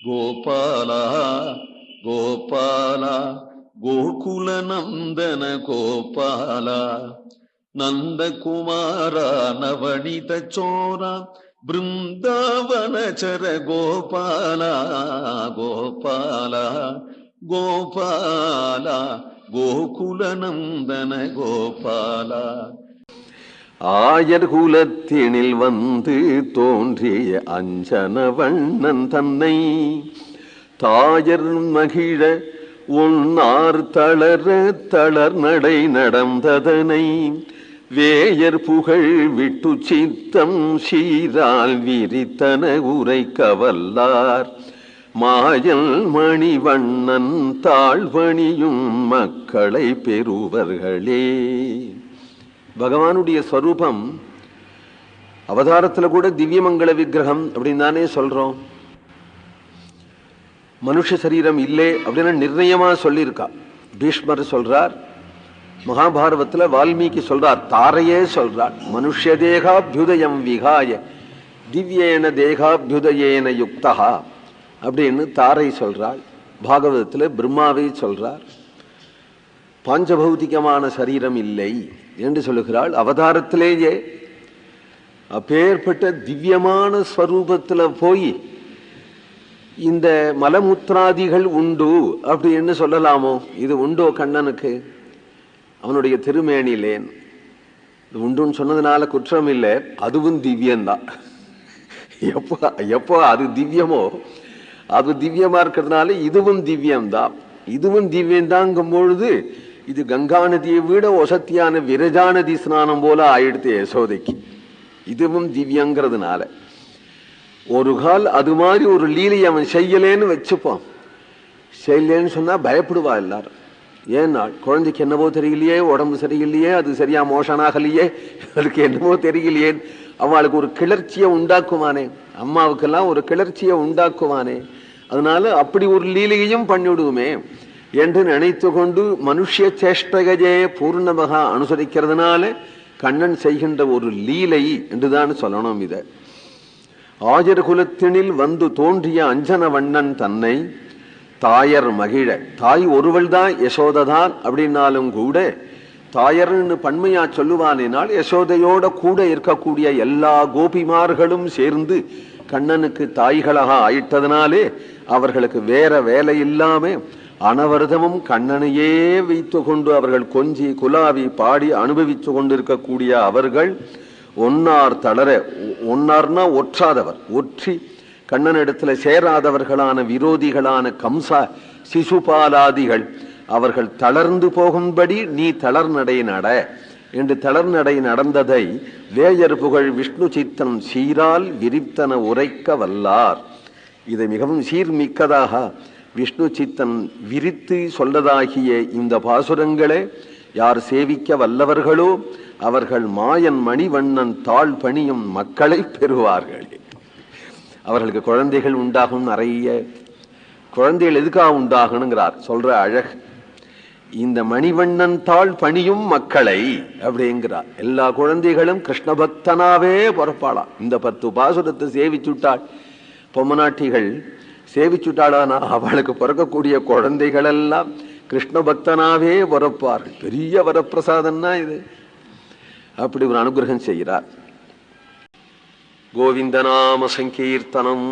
கோபால கோபால கோகுல நந்தன கோபால நந்தகுமார நவனித சோர பிருந்தாவனச்சர கோபால கோபால கோபால கோகுல நந்தன கோபால. ஆயர் குலத்தினில் வந்து தோன்றிய அஞ்சன வண்ணன் தன்னை தாயர் மகிழ ஒன்னார் தளர தளர் நடை நடந்ததனை வேயர் புகழ் விட்டு சித்தம் சீரால் விரித்தன உரைக்க வல்லார் மாயல் மணிவண்ணன் தாழ்வணியும் மக்களை பெறுவர்களே. பகவானுடைய ஸ்வரூபம் அவதாரத்துல கூட திவ்யமங்கள விக்கிரகம் அப்படின்னு தானே சொல்றோம். மனுஷ சரீரம் இல்லை அப்படின்னு நிர்ணயமா சொல்லியிருக்கா. பீஷ்மர் சொல்றார், மகாபாரதத்துல வால்மீகி சொல்றார், தாரையே சொல்றார், மனுஷ தேகாபியுதயம் விகாய திவ்யேன தேகாபியுதயேன யுக்தா அப்படின்னு தாரை சொல்றாள். பாகவதத்துல பிரம்மாவை சொல்றார், பாஞ்சபௌதிகமான சரீரம் இல்லை என்று சொல்லுகிறாள். அவதாரத்திலேயே அப்பேற்பட்ட திவ்யமான ஸ்வரூபத்துல போய் இந்த மலமுத்ராதிகள் உண்டு அப்படின்னு சொல்லலாமோ? இது உண்டோ கண்ணனுக்கு? அவனுடைய திருமேனிலேன் இது உண்டுன்னு சொன்னதுனால குற்றம் இல்லை, அதுவும் திவ்யம்தான். எப்போ எப்போ அது திவ்யமோ, அது திவ்யமா இருக்கிறதுனால இதுவும் திவ்யம்தான். இதுவும் திவ்யம்தாங்கும் பொழுது இது கங்கா நதியை விட ஒசத்தியான விரஜா நதி ஸ்நானம் போல ஆயிடுத்து யசோதைக்கு. இதுவும் திவ்யங்கிறதுனால ஒரு கால் அது மாதிரி ஒரு லீலை அவன் செய்யலேன்னு வச்சுப்பான். செய்யலேன்னு சொன்னா பயப்படுவா எல்லாரும். ஏன்னா குழந்தைக்கு என்னவோ தெரியலையே, உடம்பு சரியில்லையே, அது சரியா மோஷனாகலையே, அதுக்கு என்னவோ தெரியலையே, அவளுக்கு ஒரு கிளர்ச்சியை உண்டாக்குவானே, அம்மாவுக்கெல்லாம் ஒரு கிளர்ச்சியை உண்டாக்குவானே, அதனால அப்படி ஒரு லீலையையும் பண்ணிவிடுவோமே என்று நினைத்து கொண்டு மனுஷ சேஷ்டகையே பூர்ணமாக அனுசரிக்கிறதுனால கண்ணன் செய்கின்ற ஒரு லீலை என்றுதான் சொல்லணும். இத ஆயர் குலத்தினில் வந்து தோன்றிய அஞ்சன வண்ணன் தன்னை தாயர் மகிழ, தாய் ஒருவள் தான் யசோதான் அப்படின்னாலும் கூட தாயர்னு பன்மையா சொல்லுவானேனால் யசோதையோட கூட இருக்கக்கூடிய எல்லா கோபிமார்களும் சேர்ந்து கண்ணனுக்கு தாய்களாக ஆயிட்டதனாலே அவர்களுக்கு வேற வேலை இல்லாம அனவரதமும் கண்ணனையே வைத்து கொண்டு அவர்கள் கொஞ்சி குலாவி பாடி அனுபவித்து கொண்டிருக்கக்கூடிய அவர்கள் ஒன்னார் தளர, ஒன்னார்னா ஒற்றாதவர், ஒற்றி கண்ணனிடத்துல சேராதவர்களான விரோதிகளான கம்சா சிசுபாலாதிகள் அவர்கள் தளர்ந்து போகும்படி நீ தளர்நடை நட என்று தளர்நடை நடந்ததை வேயர் புகழ் விஷ்ணு சித்தன் சீரால் விரித்தன உரைக்க வல்லார். இதை மிகவும் சீர்மிக்கதாக விஷ்ணு சித்தன் விரித்து சொல்லதாகிய இந்த பாசுரங்களே யார் சேவிக்க வல்லவர்களோ அவர்கள் மாயன் மணிவண்ணன் தாழ் பணியும் மக்களை பெறுவார்கள். அவர்களுக்கு குழந்தைகள் உண்டாகும். நிறைய குழந்தைகள் எதுக்காக உண்டாகணுங்கிறார் சொல்ற அழகு. இந்த மணிவண்ணன் தாழ் பணியும் மக்களை அப்படிங்கிறார். எல்லா குழந்தைகளும் கிருஷ்ண பக்தனாவே பிறப்பாளாம். இந்த 10 பாசுரத்தை சேவிச்சுட்டாள் பொம்மநாட்டிகள் சேவிச்சுட்டாளானா அவளுக்கு பிறக்கக்கூடிய குழந்தைகள் எல்லாம் கிருஷ்ண பக்தனாவே பிறப்பார்கள். பெரிய வரப்பிரசாதம்னா இது. அப்படி ஒரு அனுகிரகம் செய்கிறார். கோவிந்த நாம சங்கீர்த்தனம்.